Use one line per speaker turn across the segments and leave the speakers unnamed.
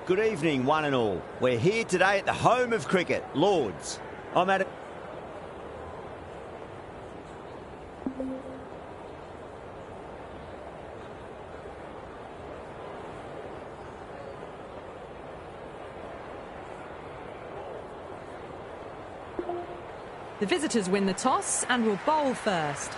Good evening, one and all. We're here today at the home of cricket, Lords. I'm at it.
The visitors win the toss and will bowl first.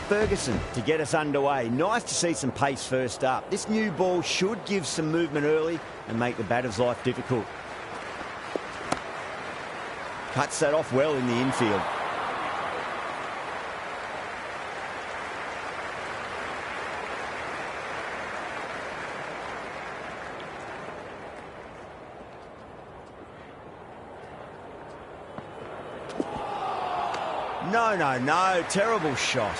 Ferguson to get us underway. Nice to see some pace first up. This new ball should give some movement early and make the batter's life difficult. Cuts that off well in the infield. No. Terrible shot.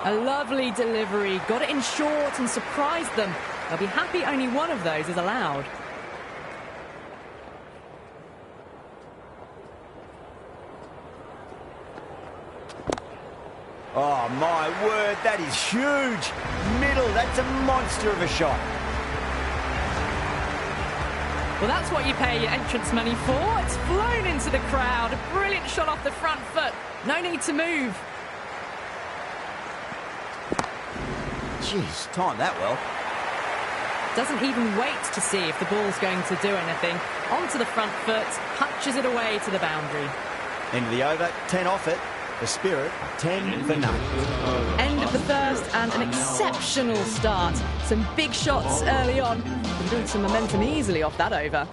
A lovely delivery, got it in short and surprised them. They'll be happy only one of those is allowed.
Oh, my word, that is huge. Middle, that's a monster of a shot.
Well, that's what you pay your entrance money for. It's flown into the crowd. A brilliant shot off the front foot. No need to move.
Jeez, timed that well.
Doesn't even wait to see if the ball's going to do anything. Onto the front foot, punches it away to the boundary.
End of the over, 10 off it. The Spirit, 10 for none.
End of the first and an exceptional start. Some big shots early on. Can build some momentum easily off that over.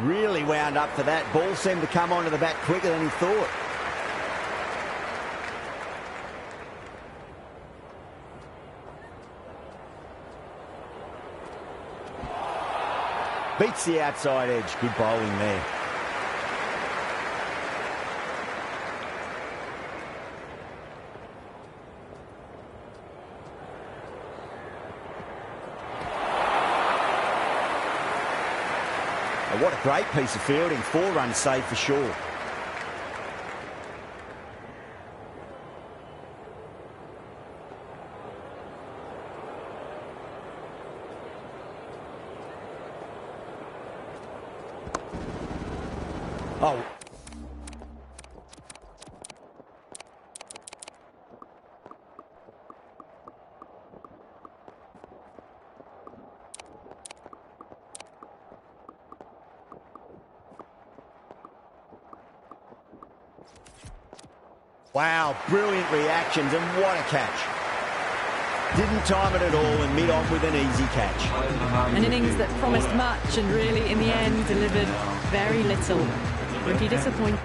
Really wound up for that. Ball seemed to come onto the bat quicker than he thought. Beats the outside edge. Good bowling there. What a great piece of fielding. 4 runs saved for sure. Oh. Wow, brilliant reactions and what a catch. Didn't time it at all and mid-on with an easy catch.
An innings that promised much and really, in the end, delivered very little. Pretty disappointing.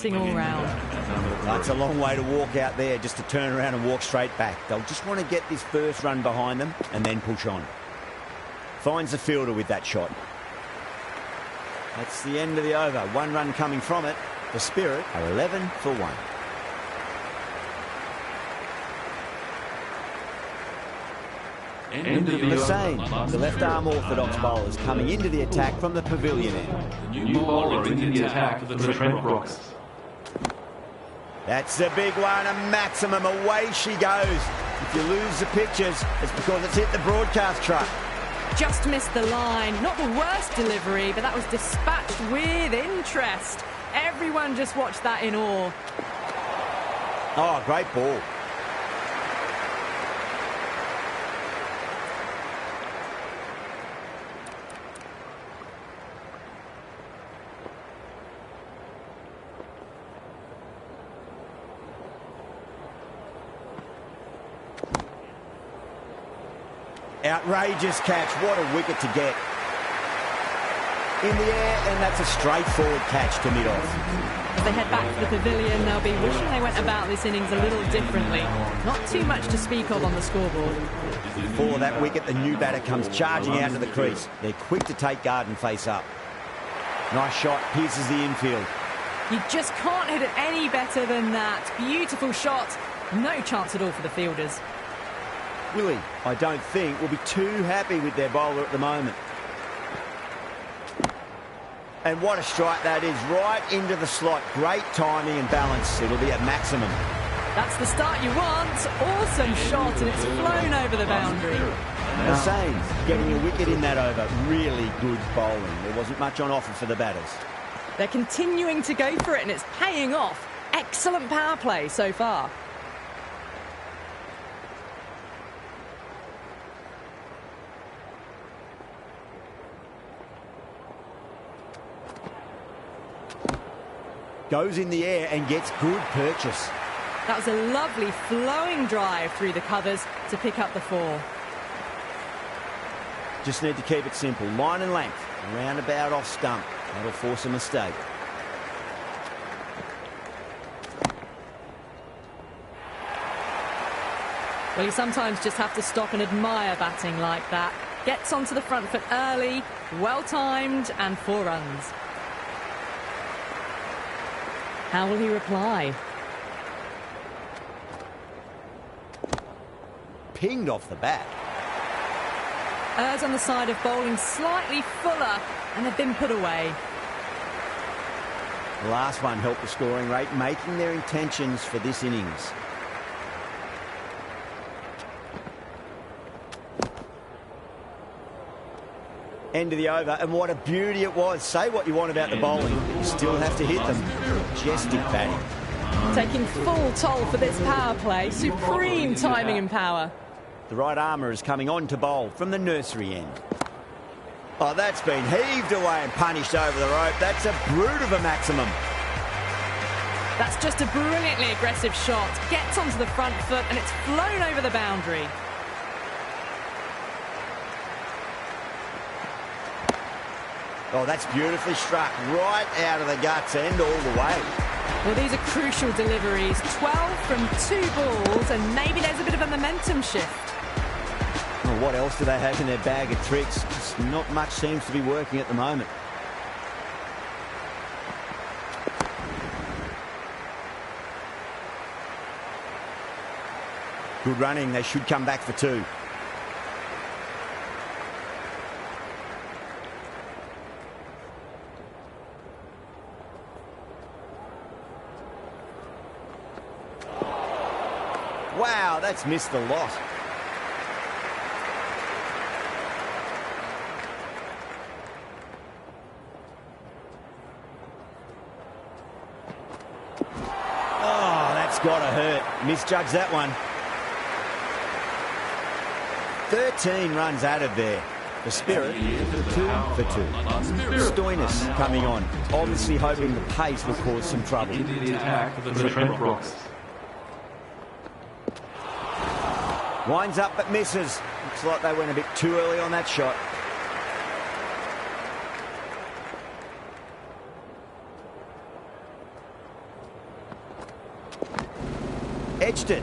All round.
That's a long way to walk out there just to turn around and walk straight back. They'll just want to get this first run behind them and then push on. Finds the fielder with that shot. That's the end of the over. One run coming from it. The Spirit are 11 for 1. Hussain, the left-arm orthodox bowlers, coming into the attack from the pavilion end.
The new bowler into the attack for the Trent Brooks.
That's a big one, a maximum. Away she goes. If you lose the pictures, it's because it's hit the broadcast truck.
Just missed the line. Not the worst delivery, but that was dispatched with interest. Everyone just watched that in awe.
Oh, great ball. Outrageous catch. What a wicket to get. In the air, and that's a straightforward catch to mid-off.
As they head back to the pavilion, they'll be wishing they went about this innings a little differently. Not too much to speak of on the scoreboard.
For that wicket, the new batter comes charging out to the crease. They're quick to take guard and face up. Nice shot, pierces the infield.
You just can't hit it any better than that. Beautiful shot. No chance at all for the fielders.
Willie, I don't think, will be too happy with their bowler at the moment. And what a strike that is, right into the slot. Great timing and balance. It'll be a maximum.
That's the start you want. Awesome shot, and it's flown over the boundary.
Hussain getting a wicket in that over. Really good bowling. There wasn't much on offer for the batters.
They're continuing to go for it, and it's paying off. Excellent power play so far.
Goes in the air and gets good purchase.
That was a lovely flowing drive through the covers to pick up the 4.
Just need to keep it simple. Line and length. Roundabout off stump. That'll force a mistake.
Well, you sometimes just have to stop and admire batting like that. Gets onto the front foot early, well-timed, and 4 runs. How will he reply?
Pinged off the bat.
Errs on the side of bowling slightly fuller, and they've been put away.
The last one helped the scoring rate, making their intentions for this innings. End of the over, and what a beauty it was. Say what you want about the bowling, you still have to hit them. Majestic batting.
Taking full toll for this power play. Supreme timing and power.
The right armour is coming on to bowl from the nursery end. Oh, that's been heaved away and punished over the rope. That's a brute of a maximum.
That's just a brilliantly aggressive shot. Gets onto the front foot, and it's flown over the boundary.
Oh, that's beautifully struck right out of the guts end all the way.
Well, these are crucial deliveries. 12 from 2 balls, and maybe there's a bit of a momentum shift.
Well, what else do they have in their bag of tricks? Just not much seems to be working at the moment. Good running. They should come back for 2. Wow, that's missed the lot. got to hurt. Misjudged that one. 13 runs added there. The Spirit, 2 for 2. Stoinis coming on, obviously hoping the pace will cause some trouble.
Into the attack for the Trent Rocks.
Winds up but misses. Looks like they went a bit too early on that shot. Edged it.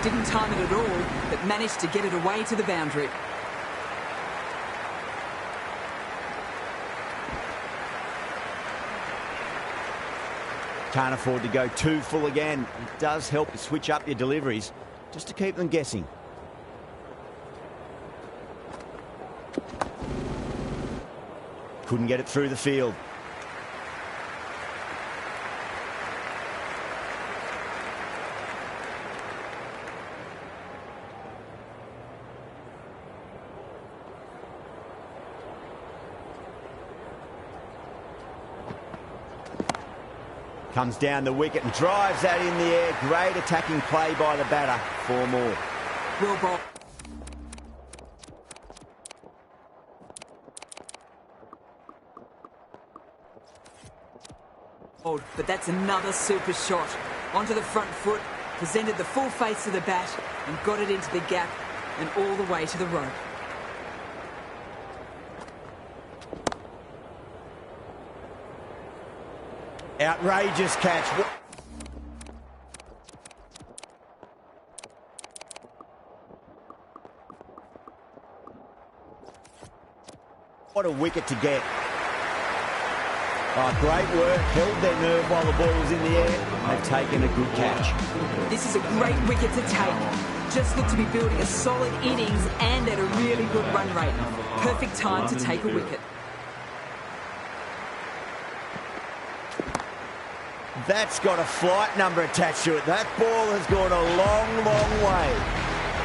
Didn't time it at all, but managed to get it away to the boundary.
Can't afford to go too full again. It does help to switch up your deliveries, just to keep them guessing. Couldn't get it through the field. Comes down the wicket and drives that in the air. Great attacking play by the batter. 4 more.
Well bowled, but that's another super shot. Onto the front foot, presented the full face of the bat and got it into the gap and all the way to the rope.
Outrageous catch. What a wicket to get. Oh, great work. Held their nerve while the ball was in the air. They've taken a good catch.
This is a great wicket to take. Just look to be building a solid innings and at a really good run rate. Perfect time to take a wicket.
That's got a flight number attached to it. That ball has gone a long, long way.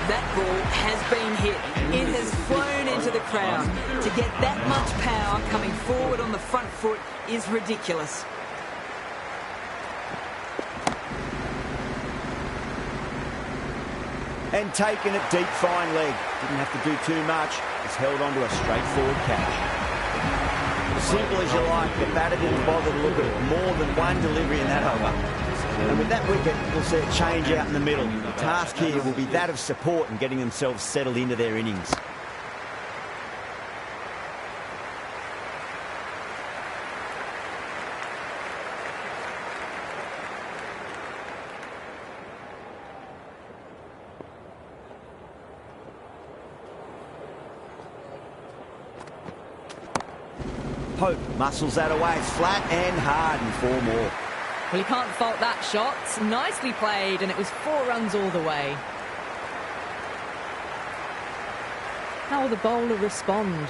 That ball has been hit. It has flown into the crowd. To get that much power coming forward on the front foot is ridiculous.
And taken it deep, fine leg. Didn't have to do too much. It's held onto a straightforward catch. Simple as you like, the batter didn't bother to look at more than one delivery in that over. And with that wicket, we'll see a change out in the middle. The task here will be that of support and getting themselves settled into their innings. Pope muscles that away. It's flat and hard and 4 more.
Well, you can't fault that shot. Nicely played, and it was 4 runs all the way. How will the bowler respond?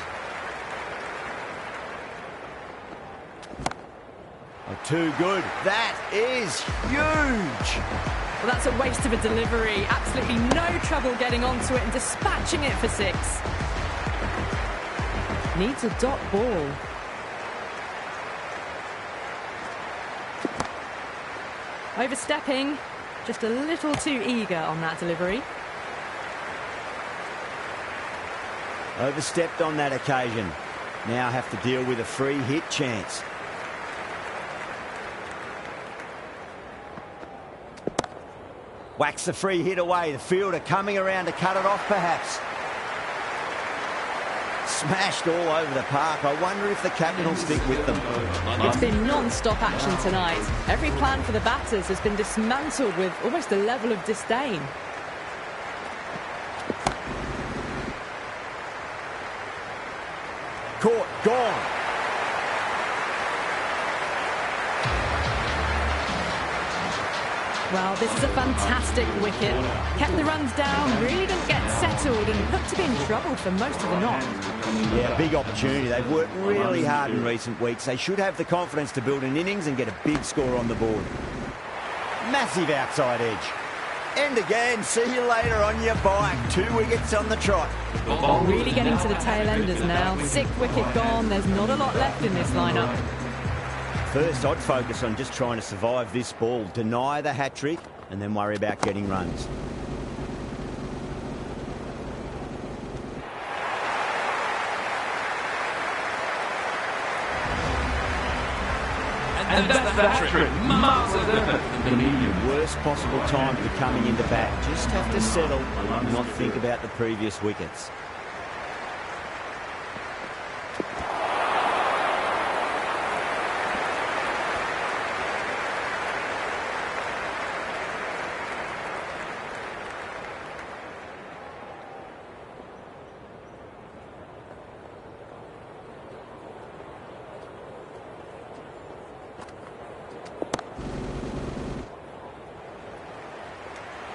Oh, too good. That is huge.
Well, that's a waste of a delivery. Absolutely no trouble getting onto it and dispatching it for 6. Needs a dot ball. Overstepping, just a little too eager on that delivery.
Overstepped on that occasion. Now have to deal with a free hit chance. Whacks the free hit away. The fielder coming around to cut it off perhaps. Smashed all over the park. I wonder if the captain will stick with them.
It's been non-stop action tonight. Every plan for the batters has been dismantled with almost a level of disdain.
Caught, gone.
Well, this is a fantastic wicket. Kept the runs down, really didn't get settled and looked to be in trouble for most of the knock.
Yeah, big opportunity. They've worked really hard in recent weeks. They should have the confidence to build an innings and get a big score on the board. Massive outside edge. And again, see you later on your bike. 2 wickets on the trot.
Really getting to the tail enders now. 6th wicket gone. There's not a lot left in this lineup.
First, I'd focus on just trying to survive this ball, deny the hat-trick, and then worry about getting runs.
And that's the hat-trick. Marks of effort in the medium.
Worst possible time for coming into bat. Just have to settle and not think about the previous wickets.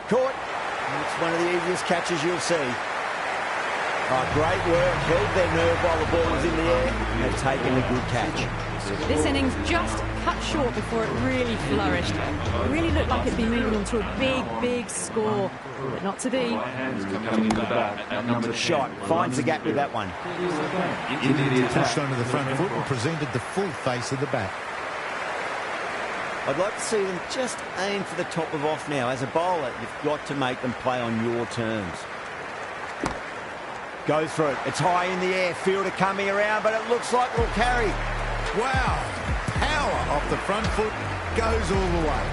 Caught. It's one of the easiest catches you'll see. Oh, great work. Held their nerve while the ball was in the air. They've taken a good catch.
This innings just cut short before it really flourished. It really looked like it'd be moving on to a big, big score, but not to be.
Coming into bat at number 10.
Shot. Finds the gap with that one.
Immediate pushed onto the front foot and presented the full face of the bat.
I'd like to see them just aim for the top of off now. As a bowler, you've got to make them play on your terms. Go through it. It's high in the air. Fielder coming around, but it looks like it'll carry.
Wow! Power off the front foot, goes all the way.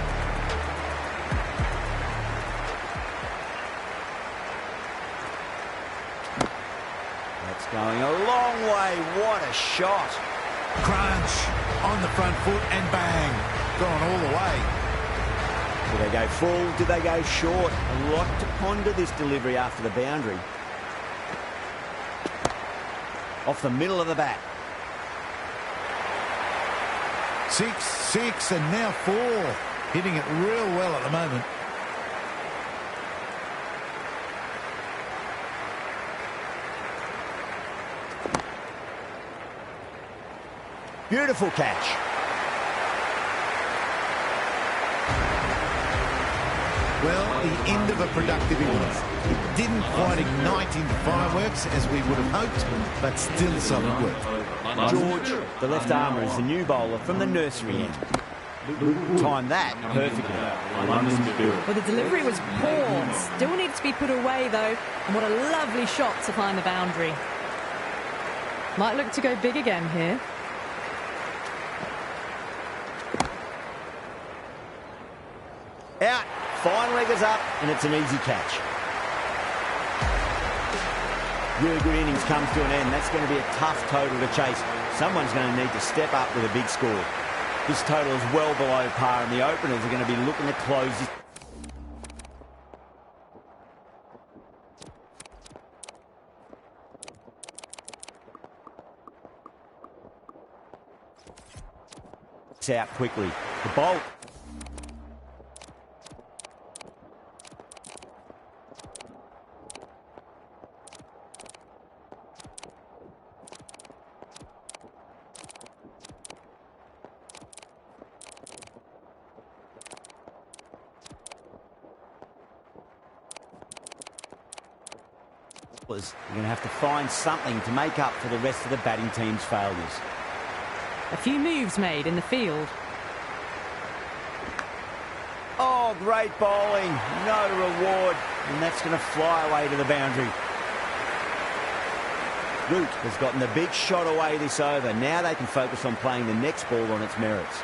That's going a long way. What a shot.
Crunch on the front foot and bang. Gone all the way.
Do they go full? Do they go short? A lot to ponder this delivery after the boundary. Off the middle of the bat.
6, 6 and now 4. Hitting it real well at the moment.
Beautiful catch.
Well, the end of a productive innings. It didn't quite ignite into fireworks as we would have hoped, but still solid work.
George, the left armour, is the new bowler from the nursery end. Timed that perfectly.
Well, the delivery was poor. Still needs to be put away, though. And what a lovely shot to find the boundary. Might look to go big again here.
Out. Fine leg is up, and it's an easy catch. Really good innings comes to an end. That's going to be a tough total to chase. Someone's going to need to step up with a big score. This total is well below par, and the openers are going to be looking to close this out quickly. The bolt. You're going to have to find something to make up for the rest of the batting team's failures.
A few moves made in the field.
Oh, great bowling. No reward. And that's going to fly away to the boundary. Root has gotten the big shot away this over. Now they can focus on playing the next ball on its merits.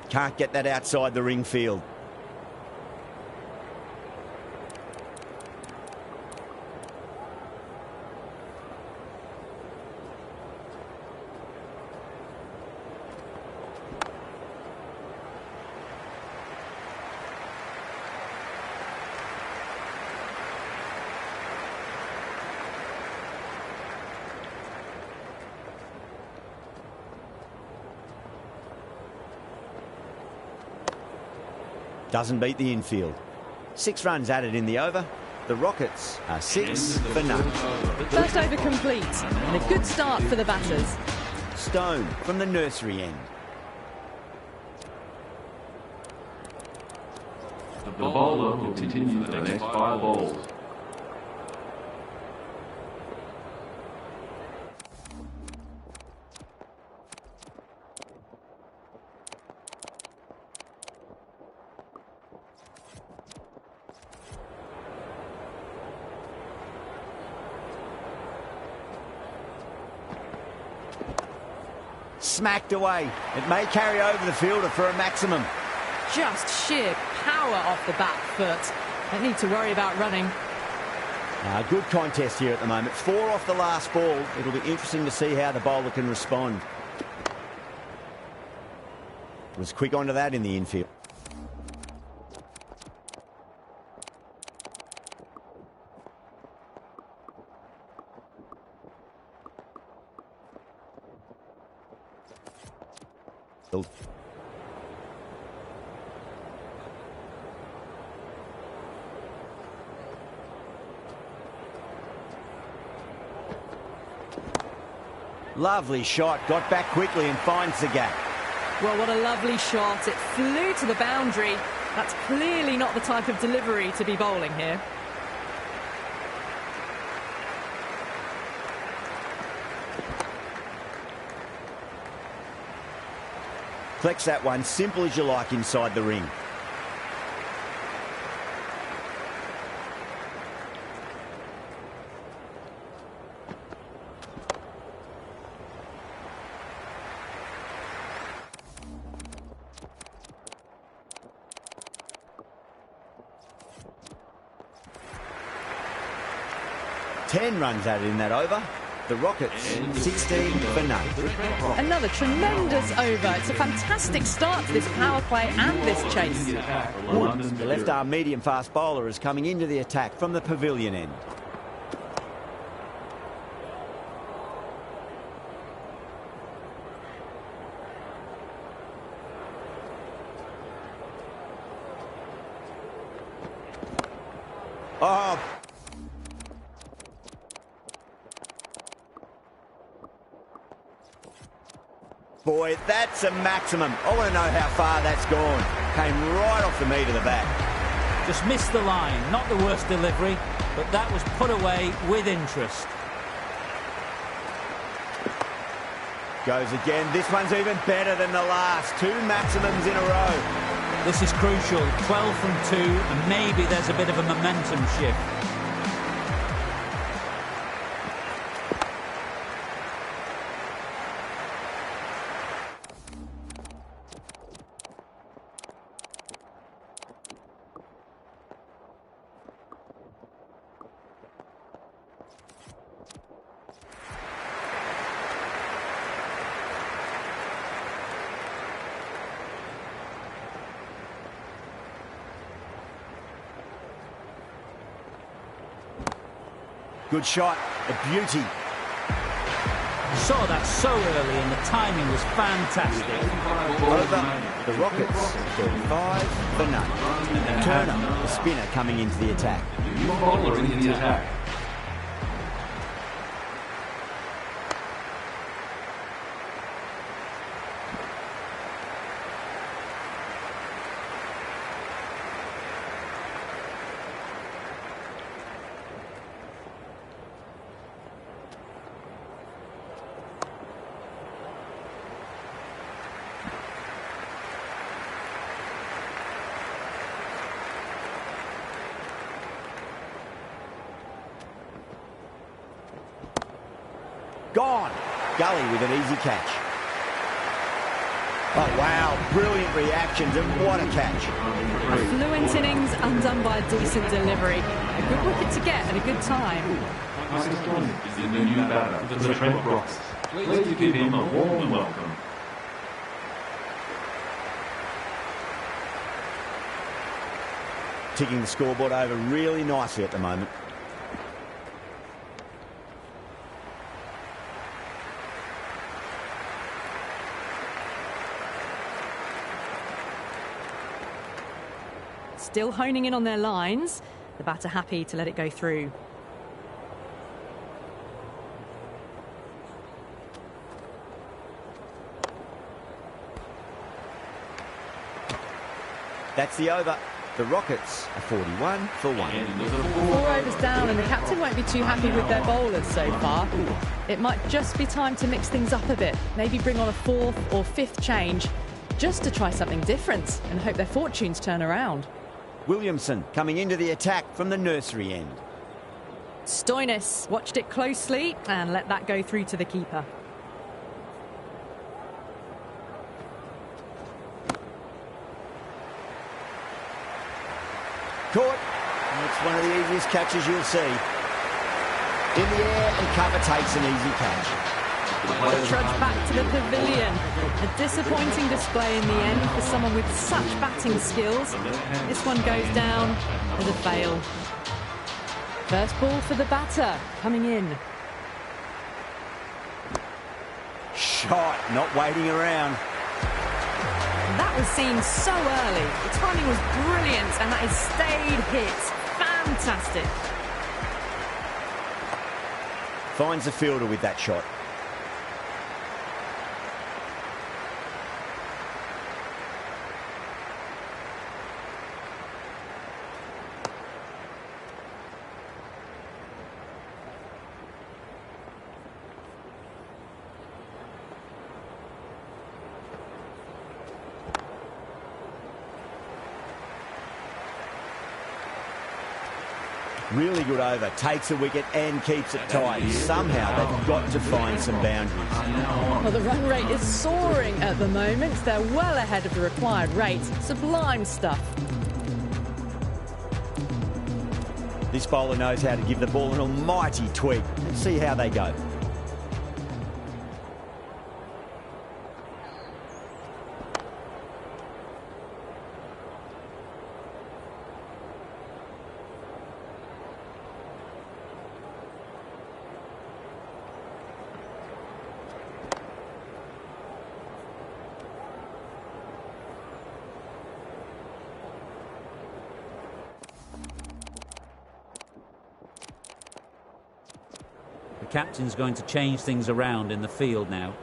Can't get that outside the ring field. Doesn't beat the infield. 6 runs added in the over. The Rockets are 6 for none.
First over complete, and a good start for the batters.
Stone from the nursery end.
The bowler will continue for the next 5 balls.
Smacked away. It may carry over the fielder for a maximum.
Just sheer power off the back foot. Don't need to worry about running.
Good contest here at the moment. 4 off the last ball. It'll be interesting to see how the bowler can respond. Was quick onto that in the infield. Lovely shot, got back quickly and finds the gap.
Well, what a lovely shot. It flew to the boundary. That's clearly not the type of delivery to be bowling here.
Collects that one, simple as you like, inside the ring. Ten runs added in that over. The Rockets, 16 for none.
Another tremendous over. It's a fantastic start to this power play and this chase.
Wood, the left-arm medium-fast bowler, is coming into the attack from the pavilion end. Oh! Boy, that's a maximum. I want to know how far that's gone. Came right off the meat of the bat.
Just missed the line. Not the worst delivery, but that was put away with interest.
Goes again. This one's even better than the last. 2 maximums in a row.
This is crucial. 12 from 2, and maybe there's a bit of a momentum shift.
Good shot, a beauty.
Saw that so early and the timing was fantastic.
Over, the Rockets, 35 for none. Turner, the spinner, coming into the attack.
New bowler in the attack.
Gone. Gully with an easy catch. Oh, wow. Brilliant reactions, and what a catch.
A fluent innings undone by a decent delivery. A good wicket to get at a good time.
Pakistan is the new batter for the Trent Brocks. Please give him a warm welcome.
Ticking the scoreboard over really nicely at the moment.
Still honing in on their lines. The batter happy to let it go through.
That's the over. The Rockets are 41 for 1.
4 overs down, and the captain won't be too happy with their bowlers so far. It might just be time to mix things up a bit. Maybe bring on a 4th or 5th change just to try something different and hope their fortunes turn around.
Williamson coming into the attack from the nursery end.
Stoinis watched it closely and let that go through to the keeper.
Caught. It's one of the easiest catches you'll see. In the air, and cover takes an easy catch.
They trudge back to the pavilion. A disappointing display in the end for someone with such batting skills. This one goes down as a fail. First ball for the batter, coming in.
Shot, not waiting around.
That was seen so early. The timing was brilliant, and that is stayed hit. Fantastic.
Finds the fielder with that shot. Really good over, takes a wicket and keeps it tight. Somehow they've got to find some boundaries.
Well, the run rate is soaring at the moment. They're well ahead of the required rate. Sublime stuff.
This bowler knows how to give the ball an almighty tweak. Let's see how they go.
The captain's going to change things around in the field now.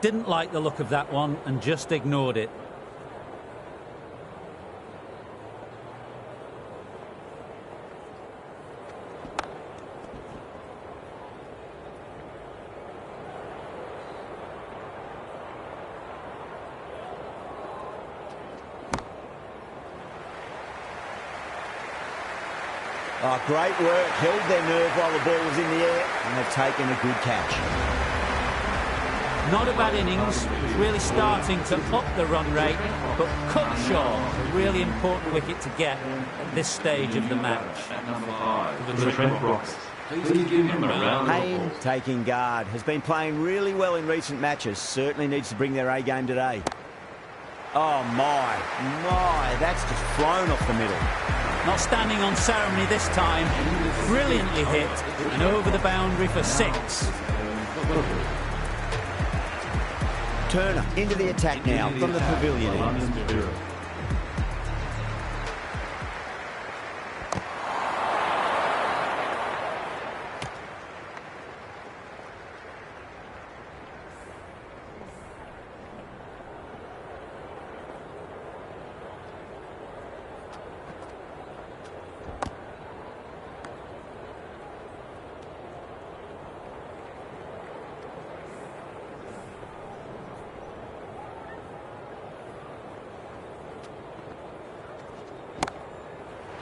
Didn't like the look of that one and just ignored it.
Oh, great work. Held their nerve while the ball was in the air, and they've taken a good catch.
Not a bad innings, really starting to up the run rate, but cut short. A really important wicket to get at this stage of the match.
At number 5, the Trent Brooks. Please give him a round of
Hayne
applause.
taking guard. Has been playing really well in recent matches. Certainly needs to bring their A game today. Oh, my. That's just flown off the middle.
Not standing on ceremony this time. Brilliantly hit and over the boundary for 6.
Turner into the attack now from the pavilion end.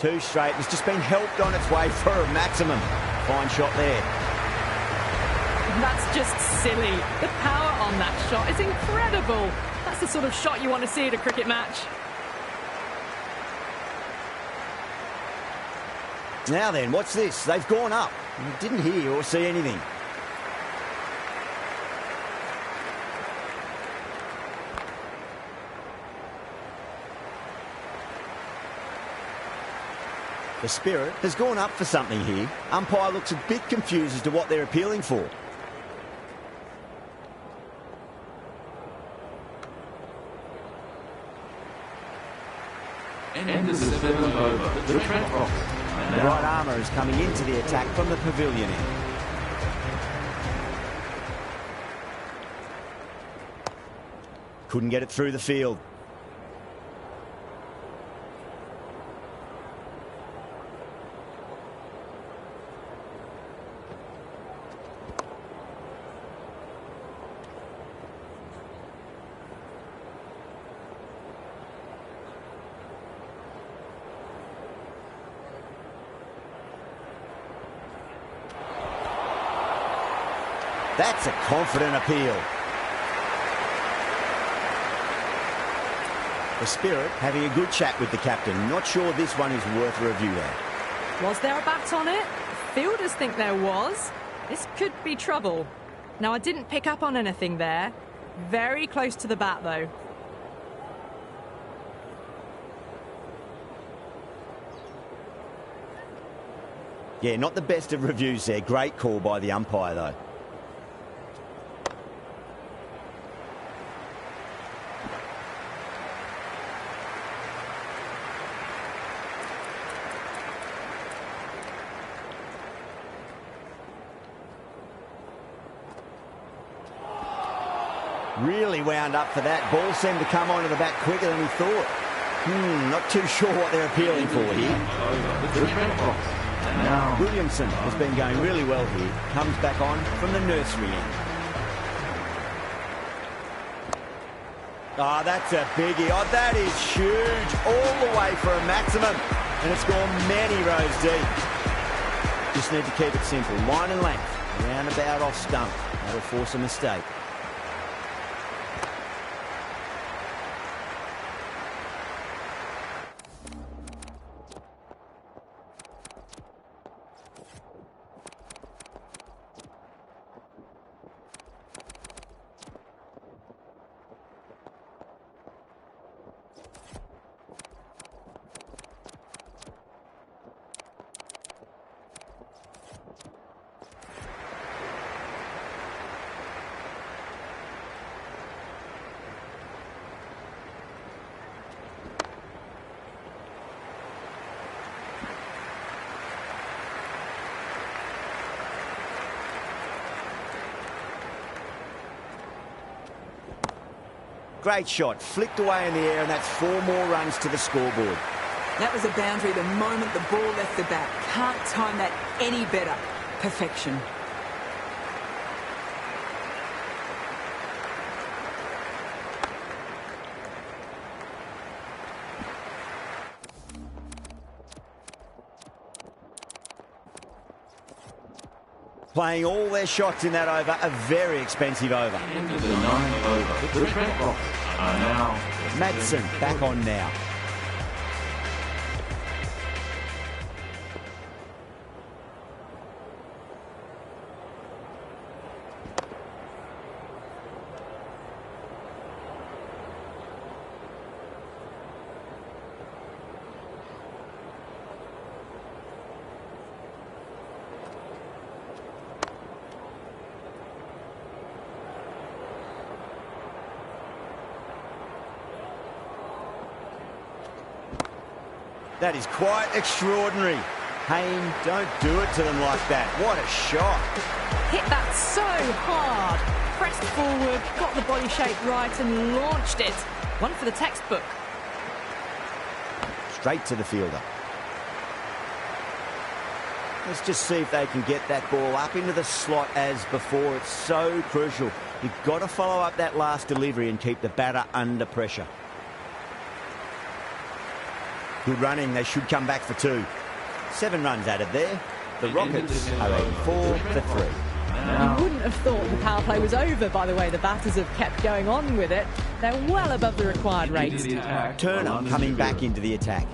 Two straight. It's just been helped on its way for a maximum. Fine shot there.
That's just silly. The power on that shot is incredible. That's the sort of shot you want to see at a cricket match.
Now then, what's this? They've gone up. Didn't hear or see anything. The spirit has gone up for something here. Umpire looks a bit confused as to what they're appealing for.
the Trent Box.
The right armour is coming into the attack from the pavilion end. Couldn't get it through the field. That's a confident appeal. The Spirit having a good chat with the captain. Not sure this one is worth a review there.
Was there a bat on it? Fielders think there was. This could be trouble. Now, I didn't pick up on anything there. Very close to the bat, though.
Yeah, not the best of reviews there. Great call by the umpire, though. Really wound up for that. Ball seemed to come onto the bat quicker than we thought. Not too sure what they're appealing for here. Williamson has been going really well here. Comes back on from the nursery end. Oh, that's a biggie. Oh, that is huge. All the way for a maximum. And it's gone many rows deep. Just need to keep it simple. Line and length. Roundabout off stump. That'll force a mistake. Great shot, flicked away in the air, and that's 4 more runs to the scoreboard.
That was a boundary the moment the ball left the bat. Can't time that any better. Perfection.
Playing all their shots in that over, a very expensive over.
End of the 9th over. The Trent Box are now...
Madsen back on now. That is quite extraordinary. Hayne, don't do it to them like that. What a shot.
Hit that so hard. Pressed forward, got the body shape right and launched it. One for the textbook.
Straight to the fielder. Let's just see if they can get that ball up into the slot as before. It's so crucial. You've got to follow up that last delivery and keep the batter under pressure. Good running. They should come back for 2. 7 runs added there. The Rockets are aiming 4 for 3.
You wouldn't have thought the power play was over by the way the batters have kept going on with it. They're well above the required rates.
Turner coming back into the attack.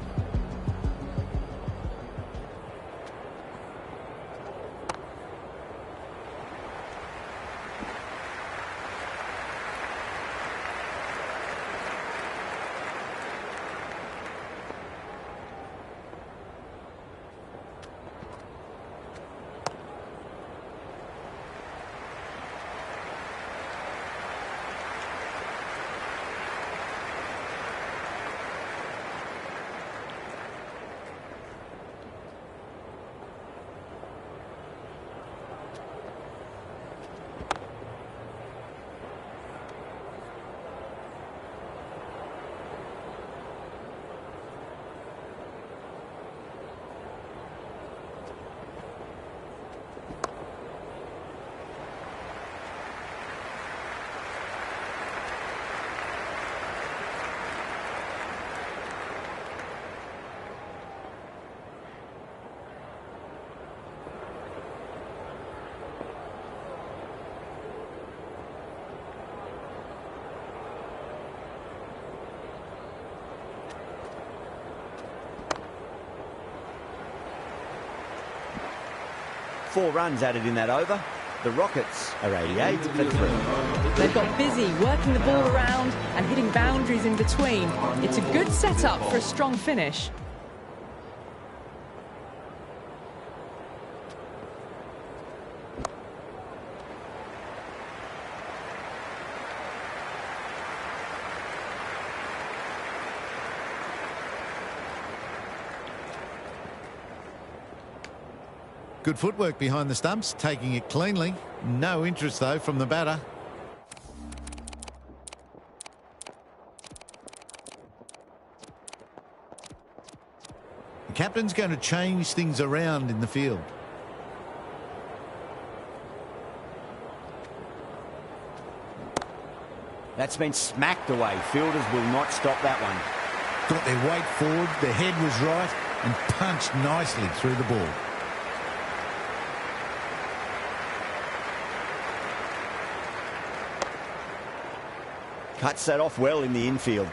4 runs added in that over. The Rockets are 88 for 3.
They've got busy working the ball around and hitting boundaries in between. It's a good setup for a strong finish.
Good footwork behind the stumps, taking it cleanly. No interest, though, from the batter. The captain's going to change things around in the field.
That's been smacked away. Fielders will not stop that one.
Got their weight forward, their head was right, and punched nicely through the ball.
Cuts that off well in the infield.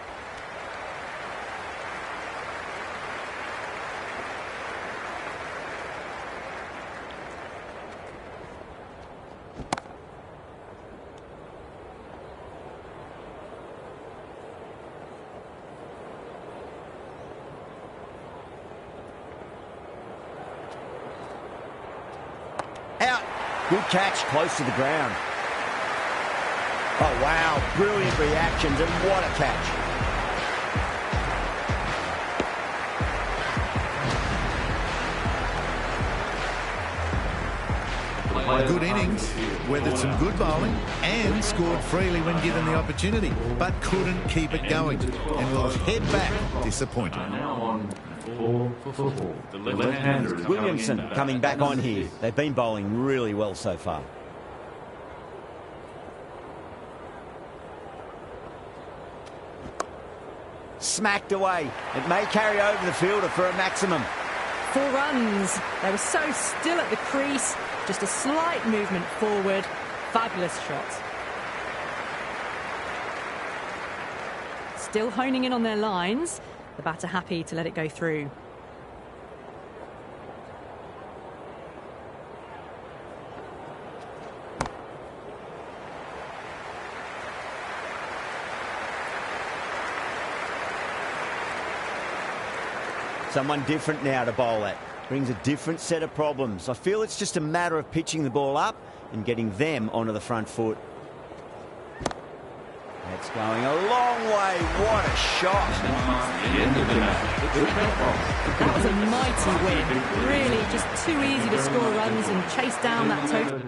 Out. Good catch, close to the ground. Oh, wow. Brilliant reactions, and what a catch.
Good innings, weathered some good bowling and scored freely when given the opportunity, but couldn't keep it going and will head back disappointed.
Now on 4 for 4. The left-hander is
Williamson coming back on here. They've been bowling really well so far. Smacked away. It may carry over the fielder for a maximum.
4 runs. They were so still at the crease. Just a slight movement forward. Fabulous shot. Still honing in on their lines. The batter happy to let it go through.
Someone different now to bowl at. Brings a different set of problems. I feel it's just a matter of pitching the ball up and getting them onto the front foot. That's going a long way. What a shot.
the end of the match.
That was a mighty win. Really just too easy to score runs and chase down that total.